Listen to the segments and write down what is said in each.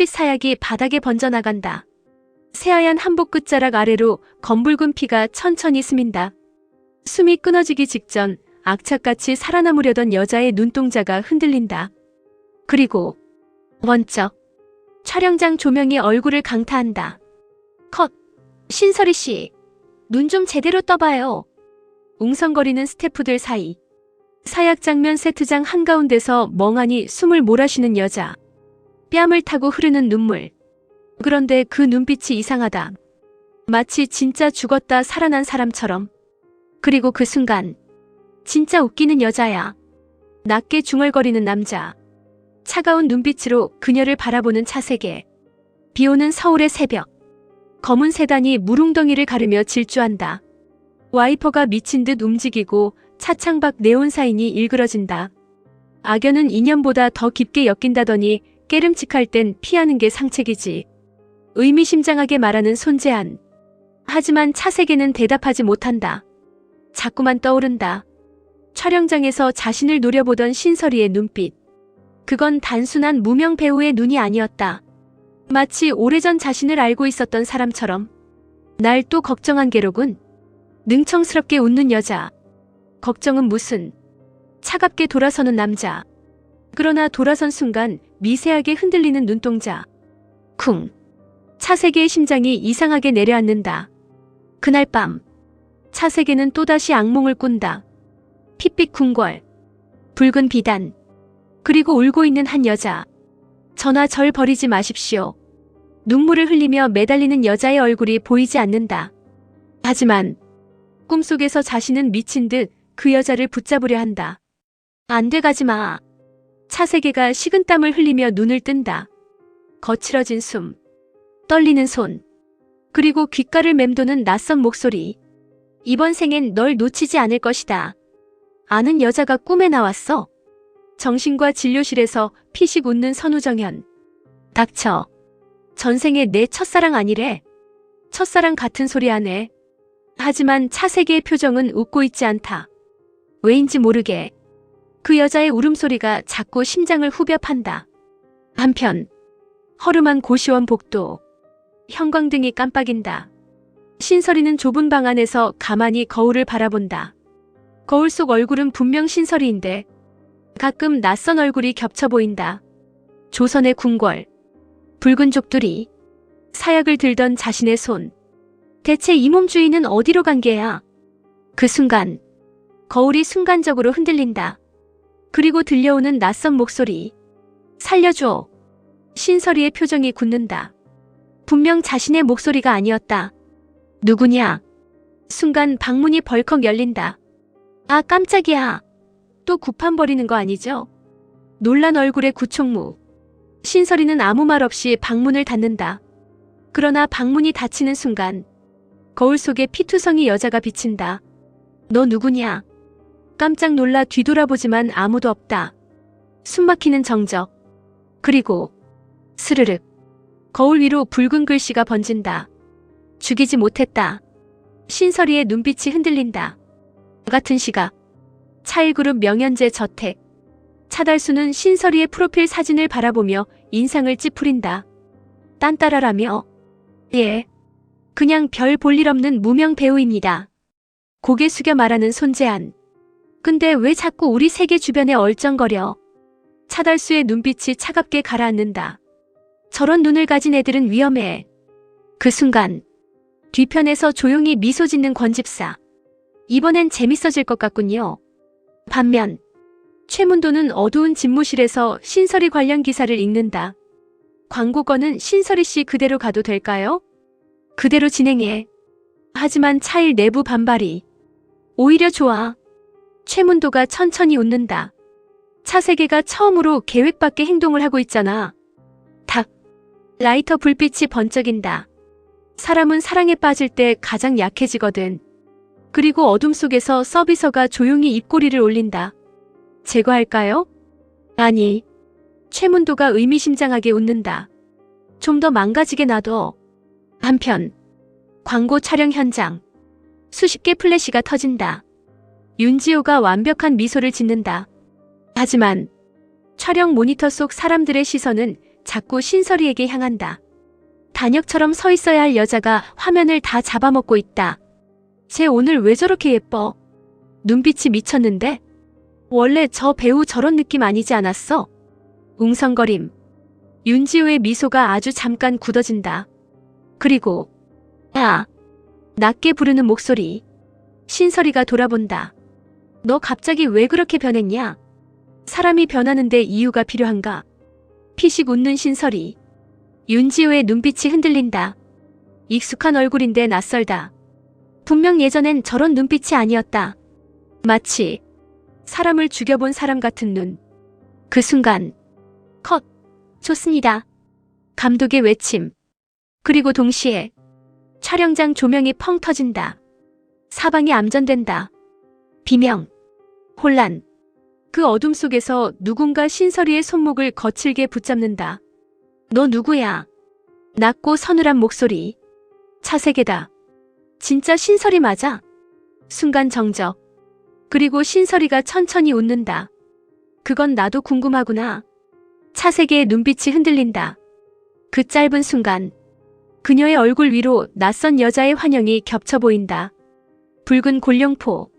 햇빛 사약이 바닥에 번져나간다. 새하얀 한복 끝자락 아래로 검붉은 피가 천천히 스민다. 숨이 끊어지기 직전 악착같이 살아남으려던 여자의 눈동자가 흔들린다. 그리고 번쩍 촬영장 조명이 얼굴을 강타한다. 컷! 신설이 씨, 눈 좀 제대로 떠봐요. 웅성거리는 스태프들 사이 사약 장면 세트장 한가운데서 멍하니 숨을 몰아쉬는 여자. 뺨을 타고 흐르는 눈물. 그런데 그 눈빛이 이상하다. 마치 진짜 죽었다 살아난 사람처럼. 그리고 그 순간 진짜 웃기는 여자야. 낮게 중얼거리는 남자. 차가운 눈빛으로 그녀를 바라보는 차세계. 비오는 서울의 새벽. 검은 세단이 물웅덩이를 가르며 질주한다. 와이퍼가 미친 듯 움직이고 차창 밖 네온사인이 일그러진다. 악연은 인연보다 더 깊게 엮인다더니 깨름칙할 땐 피하는 게 상책이지. 의미심장하게 말하는 손재한. 하지만 차세계는 대답하지 못한다. 자꾸만 떠오른다. 촬영장에서 자신을 노려보던 신설이의 눈빛. 그건 단순한 무명 배우의 눈이 아니었다. 마치 오래전 자신을 알고 있었던 사람처럼. 날 또 걱정한 게로군. 능청스럽게 웃는 여자. 걱정은 무슨. 차갑게 돌아서는 남자. 그러나 돌아선 순간 미세하게 흔들리는 눈동자. 쿵. 차세계의 심장이 이상하게 내려앉는다. 그날 밤 차세계는 또다시 악몽을 꾼다. 핏빛 궁궐, 붉은 비단, 그리고 울고 있는 한 여자. 저나 절 버리지 마십시오. 눈물을 흘리며 매달리는 여자의 얼굴이 보이지 않는다. 하지만 꿈속에서 자신은 미친 듯 그 여자를 붙잡으려 한다. 안 돼, 가지 마. 차세계가 식은땀을 흘리며 눈을 뜬다. 거칠어진 숨, 떨리는 손, 그리고 귓가를 맴도는 낯선 목소리. 이번 생엔 널 놓치지 않을 것이다. 아는 여자가 꿈에 나왔어. 정신과 진료실에서 피식 웃는 선우정현. 닥쳐. 전생에 내 첫사랑 아니래. 첫사랑 같은 소리 하네. 하지만 차세계의 표정은 웃고 있지 않다. 왜인지 모르게 그 여자의 울음소리가 자꾸 심장을 후벼 판다. 한편 허름한 고시원 복도. 형광등이 깜빡인다. 신설이는 좁은 방 안에서 가만히 거울을 바라본다. 거울 속 얼굴은 분명 신설이인데 가끔 낯선 얼굴이 겹쳐 보인다. 조선의 궁궐, 붉은 족두리, 사약을 들던 자신의 손. 대체 이 몸 주인은 어디로 간 게야? 그 순간 거울이 순간적으로 흔들린다. 그리고 들려오는 낯선 목소리. 살려줘. 신설이의 표정이 굳는다. 분명 자신의 목소리가 아니었다. 누구냐? 순간 방문이 벌컥 열린다. 아, 깜짝이야. 또 구판 벌이는 거 아니죠? 놀란 얼굴의 구총무. 신설이는 아무 말 없이 방문을 닫는다. 그러나 방문이 닫히는 순간 거울 속에 피투성이 여자가 비친다. 너 누구냐? 깜짝 놀라 뒤돌아보지만 아무도 없다. 숨막히는 정적. 그리고 스르륵. 거울 위로 붉은 글씨가 번진다. 죽이지 못했다. 신설이의 눈빛이 흔들린다. 같은 시각. 차일그룹 명현재 저택. 차달수는 신설이의 프로필 사진을 바라보며 인상을 찌푸린다. 딴따라라며. 예. 그냥 별 볼 일 없는 무명 배우입니다. 고개 숙여 말하는 손재한. 근데 왜 자꾸 우리 세계 주변에 얼쩡거려? 차달수의 눈빛이 차갑게 가라앉는다. 저런 눈을 가진 애들은 위험해. 그 순간 뒤편에서 조용히 미소 짓는 권집사. 이번엔 재밌어질 것 같군요. 반면 최문도는 어두운 집무실에서 신설이 관련 기사를 읽는다. 광고건은 신설이 씨 그대로 가도 될까요? 그대로 진행해. 하지만 차일 내부 반발이. 오히려 좋아. 최문도가 천천히 웃는다. 차세계가 처음으로 계획 밖의 행동을 하고 있잖아. 탁. 라이터 불빛이 번쩍인다. 사람은 사랑에 빠질 때 가장 약해지거든. 그리고 어둠 속에서 서비서가 조용히 입꼬리를 올린다. 제거할까요? 아니. 최문도가 의미심장하게 웃는다. 좀 더 망가지게 놔둬. 한편 광고 촬영 현장. 수십 개 플래시가 터진다. 윤지호가 완벽한 미소를 짓는다. 하지만 촬영 모니터 속 사람들의 시선은 자꾸 신설이에게 향한다. 단역처럼 서 있어야 할 여자가 화면을 다 잡아먹고 있다. 쟤 오늘 왜 저렇게 예뻐? 눈빛이 미쳤는데? 원래 저 배우 저런 느낌 아니지 않았어? 웅성거림. 윤지호의 미소가 아주 잠깐 굳어진다. 그리고 야! 낮게 부르는 목소리. 신설이가 돌아본다. 너 갑자기 왜 그렇게 변했냐? 사람이 변하는데 이유가 필요한가? 피식 웃는 신설이. 윤지호의 눈빛이 흔들린다. 익숙한 얼굴인데 낯설다. 분명 예전엔 저런 눈빛이 아니었다. 마치 사람을 죽여본 사람 같은 눈. 그 순간 컷! 좋습니다. 감독의 외침. 그리고 동시에 촬영장 조명이 펑 터진다. 사방이 암전된다. 비명. 혼란. 그 어둠 속에서 누군가 신설이의 손목을 거칠게 붙잡는다. 너 누구야? 낮고 서늘한 목소리. 차세계다. 진짜 신설이 맞아? 순간 정적. 그리고 신설이가 천천히 웃는다. 그건 나도 궁금하구나. 차세계의 눈빛이 흔들린다. 그 짧은 순간 그녀의 얼굴 위로 낯선 여자의 환영이 겹쳐 보인다. 붉은 골룡포.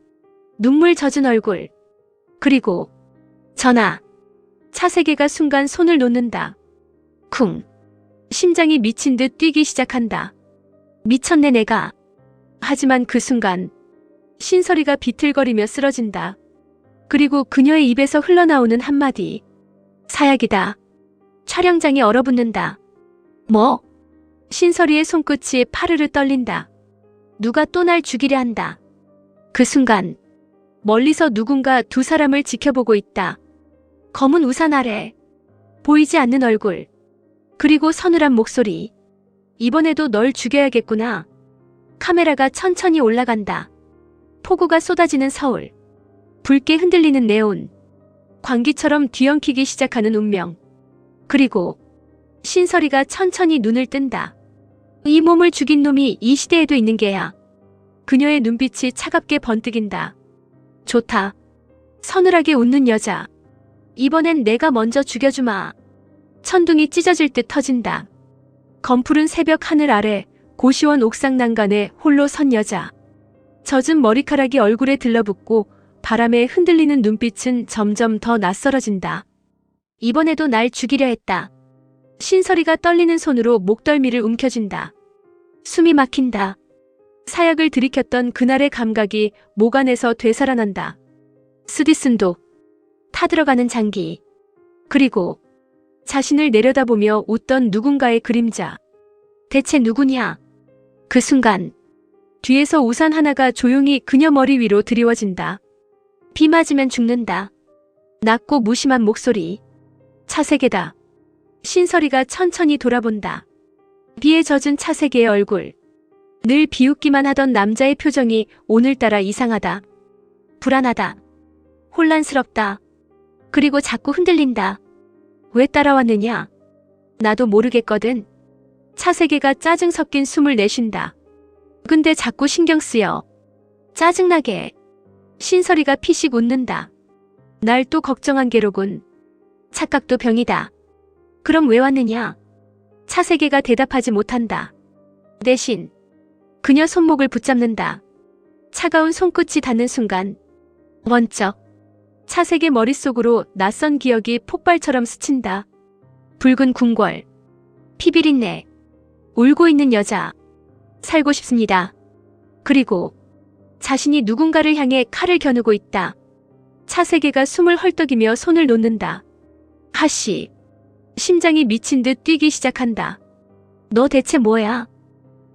눈물 젖은 얼굴. 그리고 전화. 차세계가 순간 손을 놓는다. 쿵. 심장이 미친 듯 뛰기 시작한다. 미쳤네 내가. 하지만 그 순간 신설이가 비틀거리며 쓰러진다. 그리고 그녀의 입에서 흘러나오는 한마디. 사약이다. 촬영장이 얼어붙는다. 뭐? 신설이의 손끝이 파르르 떨린다. 누가 또 날 죽이려 한다. 그 순간 멀리서 누군가 두 사람을 지켜보고 있다. 검은 우산 아래 보이지 않는 얼굴. 그리고 서늘한 목소리. 이번에도 널 죽여야겠구나. 카메라가 천천히 올라간다. 폭우가 쏟아지는 서울. 붉게 흔들리는 네온. 광기처럼 뒤엉키기 시작하는 운명. 그리고 신설이가 천천히 눈을 뜬다. 이 몸을 죽인 놈이 이 시대에도 있는 게야. 그녀의 눈빛이 차갑게 번뜩인다. 좋다. 서늘하게 웃는 여자. 이번엔 내가 먼저 죽여주마. 천둥이 찢어질 듯 터진다. 검푸른 새벽 하늘 아래 고시원 옥상 난간에 홀로 선 여자. 젖은 머리카락이 얼굴에 들러붙고 바람에 흔들리는 눈빛은 점점 더 낯설어진다. 이번에도 날 죽이려 했다. 신설이가 떨리는 손으로 목덜미를 움켜쥔다. 숨이 막힌다. 사약을 들이켰던 그날의 감각이 목 안에서 되살아난다. 스디슨도 타들어가는 장기. 그리고 자신을 내려다보며 웃던 누군가의 그림자. 대체 누구냐? 그 순간 뒤에서 우산 하나가 조용히 그녀 머리 위로 드리워진다. 비 맞으면 죽는다. 낮고 무심한 목소리. 차세계다. 신설이가 천천히 돌아본다. 비에 젖은 차세계의 얼굴. 늘 비웃기만 하던 남자의 표정이 오늘따라 이상하다. 불안하다. 혼란스럽다. 그리고 자꾸 흔들린다. 왜 따라왔느냐? 나도 모르겠거든. 차세계가 짜증 섞인 숨을 내쉰다. 근데 자꾸 신경 쓰여. 짜증나게. 신설이가 피식 웃는다. 날 또 걱정한 게로군. 착각도 병이다. 그럼 왜 왔느냐? 차세계가 대답하지 못한다. 대신 그녀 손목을 붙잡는다. 차가운 손끝이 닿는 순간 번쩍 차세계 머릿속으로 낯선 기억이 폭발처럼 스친다. 붉은 궁궐, 피비린내, 울고 있는 여자. 살고 싶습니다. 그리고 자신이 누군가를 향해 칼을 겨누고 있다. 차세계가 숨을 헐떡이며 손을 놓는다. 하씨. 심장이 미친 듯 뛰기 시작한다. 너 대체 뭐야?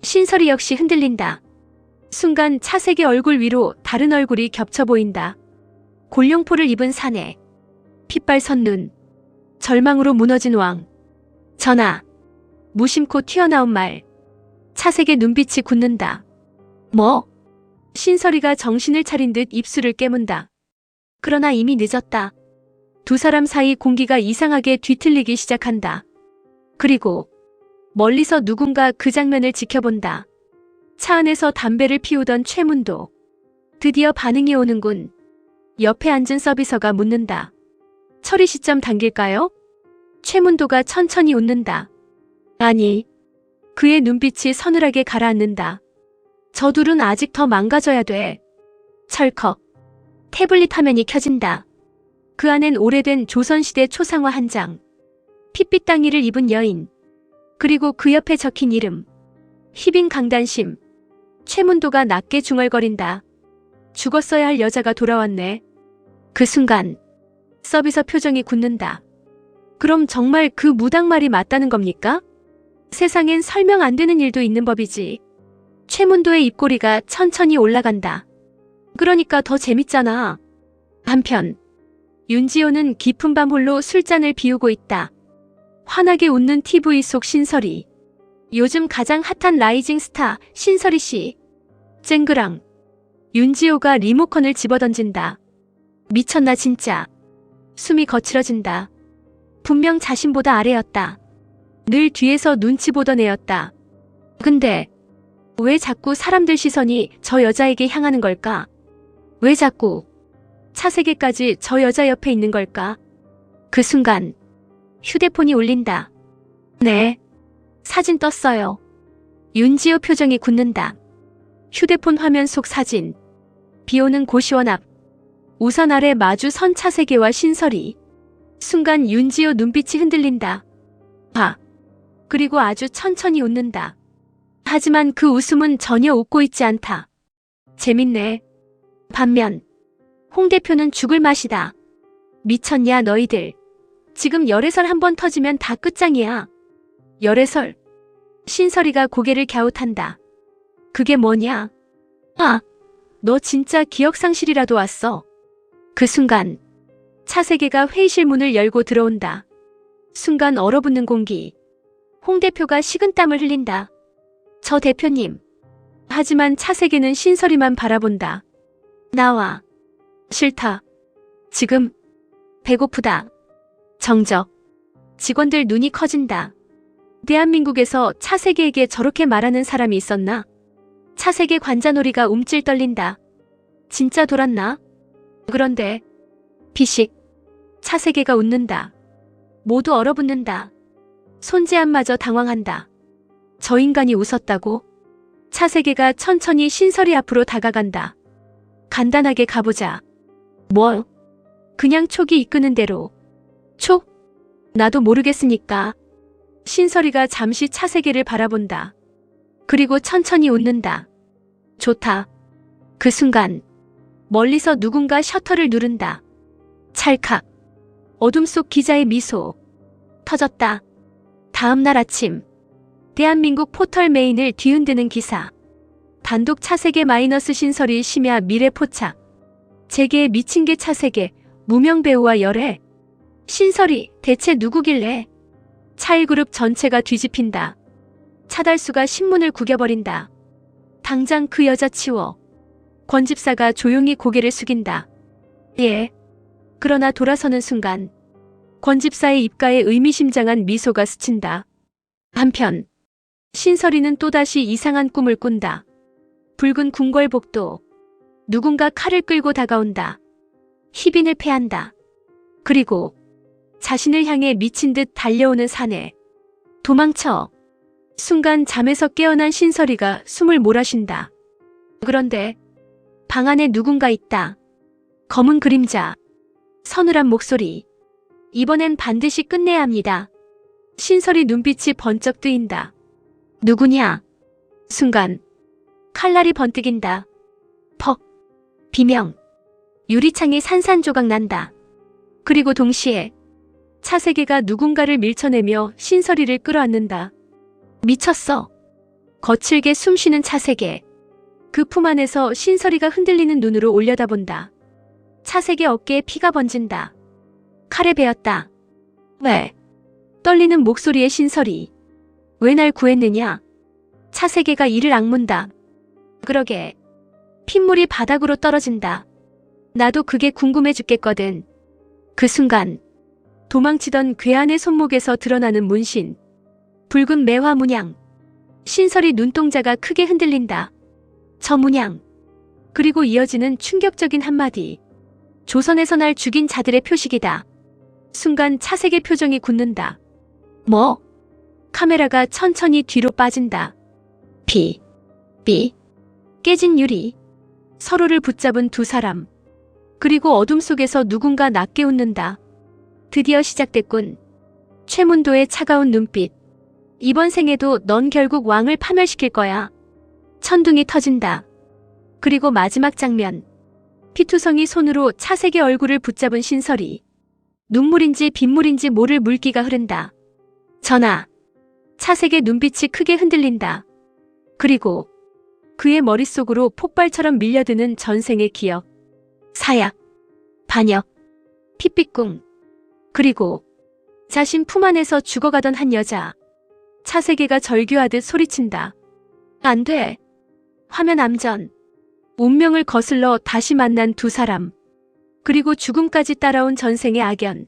신설이 역시 흔들린다. 순간 차세계 얼굴 위로 다른 얼굴이 겹쳐 보인다. 골룡포를 입은 사내. 핏발 선 눈. 절망으로 무너진 왕. 전하. 무심코 튀어나온 말. 차세계 눈빛이 굳는다. 뭐? 신설이가 정신을 차린 듯 입술을 깨문다. 그러나 이미 늦었다. 두 사람 사이 공기가 이상하게 뒤틀리기 시작한다. 그리고 멀리서 누군가 그 장면을 지켜본다. 차 안에서 담배를 피우던 최문도. 드디어 반응이 오는군. 옆에 앉은 서비서가 묻는다. 처리 시점 당길까요? 최문도가 천천히 웃는다. 아니, 그의 눈빛이 서늘하게 가라앉는다. 저 둘은 아직 더 망가져야 돼. 철컥. 태블릿 화면이 켜진다. 그 안엔 오래된 조선시대 초상화 한 장. 핏빛 당의를 입은 여인. 그리고 그 옆에 적힌 이름. 희빈 강단심. 최문도가 낮게 중얼거린다. 죽었어야 할 여자가 돌아왔네. 그 순간 서비서 표정이 굳는다. 그럼 정말 그 무당 말이 맞다는 겁니까? 세상엔 설명 안 되는 일도 있는 법이지. 최문도의 입꼬리가 천천히 올라간다. 그러니까 더 재밌잖아. 한편 윤지호는 깊은 밤 홀로 술잔을 비우고 있다. 환하게 웃는 TV 속 신설이. 요즘 가장 핫한 라이징 스타 신설이 씨. 쨍그랑. 윤지호가 리모컨을 집어던진다. 미쳤나 진짜. 숨이 거칠어진다. 분명 자신보다 아래였다. 늘 뒤에서 눈치 보던 애였다. 근데 왜 자꾸 사람들 시선이 저 여자에게 향하는 걸까? 왜 자꾸 차세계까지 저 여자 옆에 있는 걸까? 그 순간 휴대폰이 울린다. 네. 사진 떴어요. 윤지호 표정이 굳는다. 휴대폰 화면 속 사진. 비오는 고시원 앞. 우산 아래 마주 선 차세계와 신설이. 순간 윤지호 눈빛이 흔들린다. 그리고 아주 천천히 웃는다. 하지만 그 웃음은 전혀 웃고 있지 않다. 재밌네. 반면 홍 대표는 죽을 맛이다. 미쳤냐 너희들. 지금 열애설 한번 터지면 다 끝장이야. 열애설. 신설이가 고개를 갸웃한다. 그게 뭐냐? 너 진짜 기억상실이라도 왔어. 그 순간 차세계가 회의실 문을 열고 들어온다. 순간 얼어붙는 공기. 홍 대표가 식은땀을 흘린다. 저 대표님. 하지만 차세계는 신설이만 바라본다. 나와. 싫다. 지금 배고프다. 정적. 직원들 눈이 커진다. 대한민국에서 차세계에게 저렇게 말하는 사람이 있었나? 차세계 관자놀이가 움찔 떨린다. 진짜 돌았나? 그런데 비식. 차세계가 웃는다. 모두 얼어붙는다. 손재한마저 당황한다. 저 인간이 웃었다고? 차세계가 천천히 신설이 앞으로 다가간다. 간단하게 가보자. 뭐? 그냥 촉이 이끄는 대로. 촉? 나도 모르겠으니까. 신설이가 잠시 차세계를 바라본다. 그리고 천천히 웃는다. 좋다. 그 순간 멀리서 누군가 셔터를 누른다. 찰칵. 어둠 속 기자의 미소. 터졌다. 다음 날 아침. 대한민국 포털 메인을 뒤흔드는 기사. 단독 차세계 마이너스 신설이 심야 미래 포착. 재계에 미친 게 차세계. 무명 배우와 열애. 신설이 대체 누구길래? 차일그룹 전체가 뒤집힌다. 차달수가 신문을 구겨버린다. 당장 그 여자 치워. 권 집사가 조용히 고개를 숙인다. 예. 그러나 돌아서는 순간 권 집사의 입가에 의미심장한 미소가 스친다. 한편 신설이는 또다시 이상한 꿈을 꾼다. 붉은 궁궐복도. 누군가 칼을 끌고 다가온다. 희빈을 패한다. 그리고 자신을 향해 미친 듯 달려오는 사내. 도망쳐. 순간 잠에서 깨어난 신설이가 숨을 몰아쉰다. 그런데 방 안에 누군가 있다. 검은 그림자. 서늘한 목소리. 이번엔 반드시 끝내야 합니다. 신설이 눈빛이 번쩍 뜨인다. 누구냐? 순간 칼날이 번뜩인다. 퍽. 비명. 유리창이 산산조각 난다. 그리고 동시에 차세계가 누군가를 밀쳐내며 신설이를 끌어안는다. 미쳤어. 거칠게 숨쉬는 차세계. 그 품 안에서 신설이가 흔들리는 눈으로 올려다본다. 차세계 어깨에 피가 번진다. 칼에 베었다. 왜? 떨리는 목소리의 신설이. 왜 날 구했느냐? 차세계가 이를 악문다. 그러게. 핏물이 바닥으로 떨어진다. 나도 그게 궁금해 죽겠거든. 그 순간 도망치던 괴한의 손목에서 드러나는 문신. 붉은 매화 문양. 신설이 눈동자가 크게 흔들린다. 저 문양. 그리고 이어지는 충격적인 한마디. 조선에서 날 죽인 자들의 표식이다. 순간 차색의 표정이 굳는다. 뭐? 카메라가 천천히 뒤로 빠진다. 비. 깨진 유리. 서로를 붙잡은 두 사람. 그리고 어둠 속에서 누군가 낮게 웃는다. 드디어 시작됐군. 최문도의 차가운 눈빛. 이번 생에도 넌 결국 왕을 파멸시킬 거야. 천둥이 터진다. 그리고 마지막 장면. 피투성이 손으로 차색의 얼굴을 붙잡은 신설이. 눈물인지 빗물인지 모를 물기가 흐른다. 전하. 차색의 눈빛이 크게 흔들린다. 그리고 그의 머릿속으로 폭발처럼 밀려드는 전생의 기억. 사약, 반역, 핏빛궁, 그리고 자신 품 안에서 죽어가던 한 여자. 차세계가 절규하듯 소리친다. 안 돼. 화면 암전. 운명을 거슬러 다시 만난 두 사람. 그리고 죽음까지 따라온 전생의 악연.